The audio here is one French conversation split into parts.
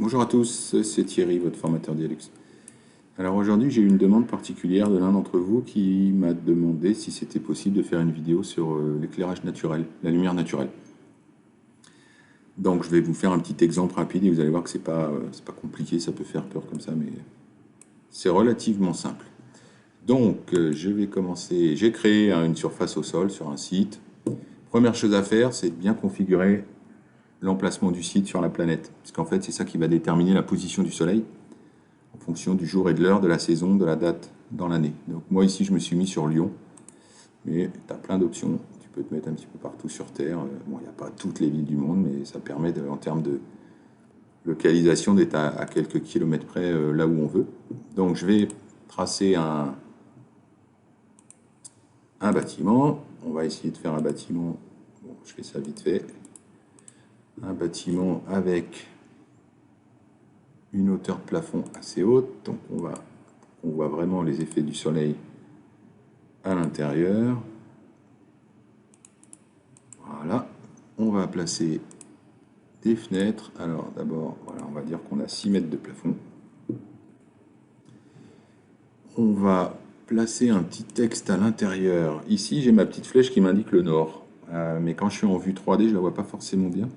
Bonjour à tous, c'est Thierry, votre formateur Dialux. Alors aujourd'hui, j'ai eu une demande particulière de l'un d'entre vous qui m'a demandé si c'était possible de faire une vidéo sur l'éclairage naturel, la lumière naturelle. Donc je vais vous faire un petit exemple rapide et vous allez voir que c'est pas compliqué, ça peut faire peur comme ça, mais c'est relativement simple. Donc je vais commencer, j'ai créé une surface au sol sur un site. Première chose à faire, c'est de bien configurer l'emplacement du site sur la planète, parce qu'en fait c'est ça qui va déterminer la position du soleil en fonction du jour et de l'heure, de la saison, de la date dans l'année. Donc moi ici je me suis mis sur Lyon, mais tu as plein d'options, tu peux te mettre un petit peu partout sur Terre. Bon, il n'y a pas toutes les villes du monde, mais ça permet en termes de localisation d'être à quelques kilomètres près là où on veut. Donc je vais tracer un bâtiment, on va essayer de faire un bâtiment, bon, je fais ça vite fait, un bâtiment avec une hauteur de plafond assez haute, donc on voit vraiment les effets du soleil à l'intérieur. Voilà, on va placer des fenêtres. Alors d'abord, voilà, on va dire qu'on a 6 mètres de plafond. On va placer un petit texte à l'intérieur. Ici, j'ai ma petite flèche qui m'indique le nord. Mais quand je suis en vue 3D, je ne la vois pas forcément bien.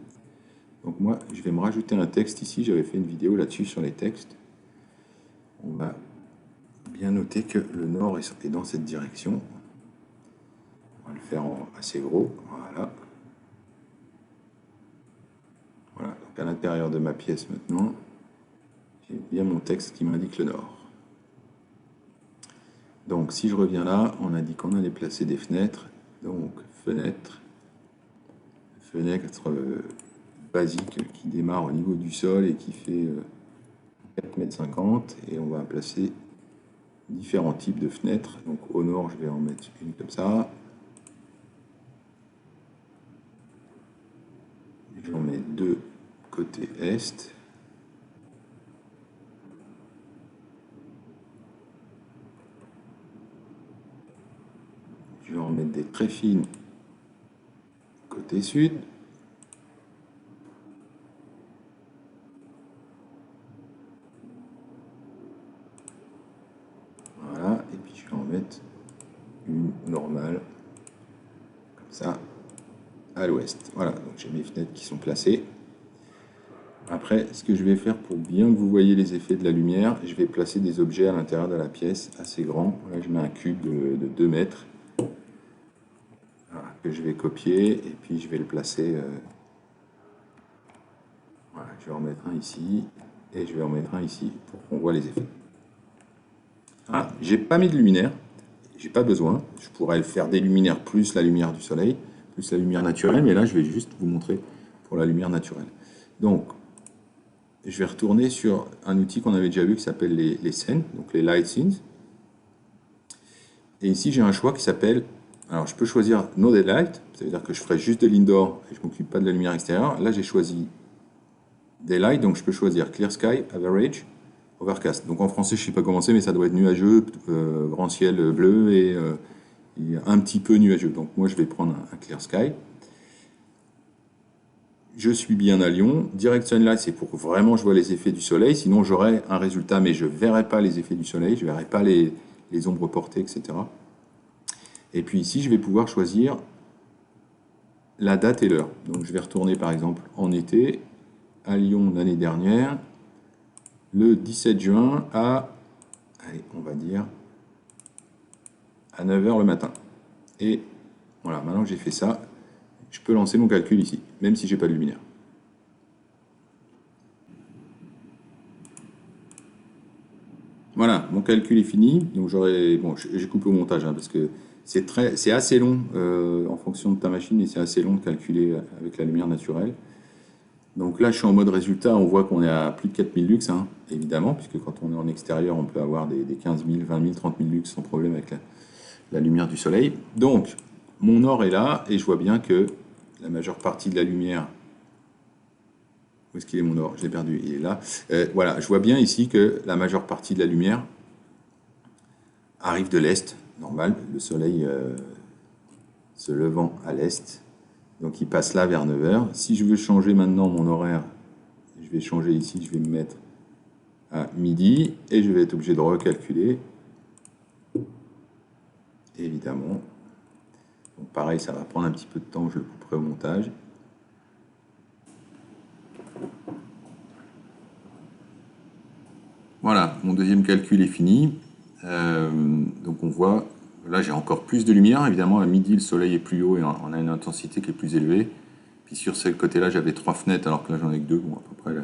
Donc moi, je vais me rajouter un texte ici. J'avais fait une vidéo là-dessus sur les textes. On va bien noter que le nord est dans cette direction. On va le faire en assez gros. Voilà. Voilà, donc à l'intérieur de ma pièce maintenant, j'ai bien mon texte qui m'indique le nord. Donc si je reviens là, on a dit qu'on allait placer des fenêtres. Donc fenêtre basique qui démarre au niveau du sol et qui fait 4,50 m. Et on va placer différents types de fenêtres. Donc au nord, je vais en mettre une comme ça. J'en mets deux côté est. Je vais en mettre des très fines côté sud. Voilà, et puis je vais en mettre une normale, comme ça, à l'ouest. Voilà, donc j'ai mes fenêtres qui sont placées. Après, ce que je vais faire pour bien que vous voyez les effets de la lumière, je vais placer des objets à l'intérieur de la pièce assez grands. Là, je mets un cube de 2 mètres. Voilà, que je vais copier et puis je vais le placer. Voilà, je vais en mettre un ici et je vais en mettre un ici pour qu'on voit les effets. Ah, j'ai pas mis de luminaire, j'ai pas besoin. Je pourrais faire des luminaires plus la lumière du soleil, plus la lumière naturelle, mais là je vais juste vous montrer pour la lumière naturelle. Donc, je vais retourner sur un outil qu'on avait déjà vu qui s'appelle les scènes, donc les light scenes. Et ici j'ai un choix qui s'appelle, alors je peux choisir no daylight, ça veut dire que je ferai juste de l'indoor et je m'occupe pas de la lumière extérieure. Là j'ai choisi daylight, donc je peux choisir clear sky, average, overcast. Donc en français je sais pas comment c'est, mais ça doit être nuageux, grand ciel bleu et un petit peu nuageux. Donc moi je vais prendre un clear sky. Je suis bien à Lyon. Direct sunlight, c'est pour que vraiment je vois les effets du soleil. Sinon, j'aurai un résultat, mais je ne verrai pas les effets du soleil. Je ne verrai pas les ombres portées, etc. Et puis ici, je vais pouvoir choisir la date et l'heure. Donc, je vais retourner, par exemple, en été, à Lyon l'année dernière, le 17 juin allez, on va dire, à 9 h le matin. Et voilà, maintenant que j'ai fait ça, je peux lancer mon calcul ici, même si j'ai pas de luminaire. Voilà, mon calcul est fini. Donc j'ai coupé au montage parce que c'est assez long en fonction de ta machine et c'est assez long de calculer avec la lumière naturelle. Donc là, je suis en mode résultat. On voit qu'on est à plus de 4000 lux, évidemment, puisque quand on est en extérieur, on peut avoir des 15 000, 20 000, 30 000 lux sans problème avec la lumière du soleil. Donc, mon or est là et je vois bien que la majeure partie de la lumière. Où est-ce qu'il est mon or? Je l'ai perdu, il est là. Voilà, je vois bien ici que la majeure partie de la lumière arrive de l'est, normal, le soleil se levant à l'est. Donc il passe là vers 9 h. Si je veux changer maintenant mon horaire, je vais changer ici, je vais me mettre à midi et je vais être obligé de recalculer, évidemment. Donc pareil, ça va prendre un petit peu de temps, je le couperai au montage. Voilà, mon deuxième calcul est fini. Donc on voit, là j'ai encore plus de lumière. Évidemment, à midi, le soleil est plus haut et on a une intensité qui est plus élevée. Puis sur ce côté-là, j'avais 3 fenêtres, alors que là j'en ai que 2, bon, à peu près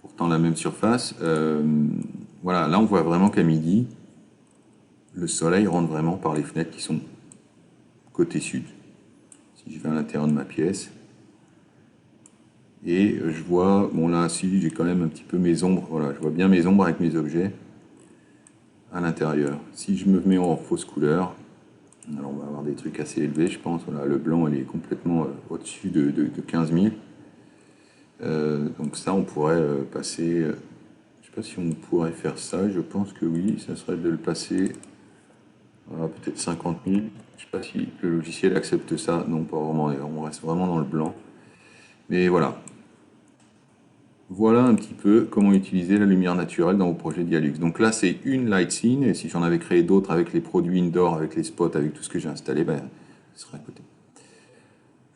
pourtant la même surface. Voilà, là on voit vraiment qu'à midi, le soleil rentre vraiment par les fenêtres qui sont côté sud. Si je vais à l'intérieur de ma pièce, et je vois, bon là, si j'ai quand même un petit peu mes ombres, voilà, je vois bien mes ombres avec mes objets à l'intérieur. Si je me mets en fausse couleur, alors on va avoir des trucs assez élevés, je pense. Voilà, le blanc, il est complètement au-dessus de 15 000. Donc ça, on pourrait passer... je sais pas si on pourrait faire ça, je pense que oui, ça serait de le passer à peut-être 50 000. Je sais pas si le logiciel accepte ça. Non, pas vraiment, on reste vraiment dans le blanc. Mais voilà. Voilà un petit peu comment utiliser la lumière naturelle dans vos projets Dialux. Donc là, c'est une light scene, et si j'en avais créé d'autres avec les produits indoor, avec les spots, avec tout ce que j'ai installé, ben, ce serait à côté.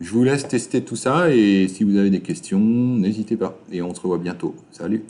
Je vous laisse tester tout ça, et si vous avez des questions, n'hésitez pas. Et on se revoit bientôt. Salut!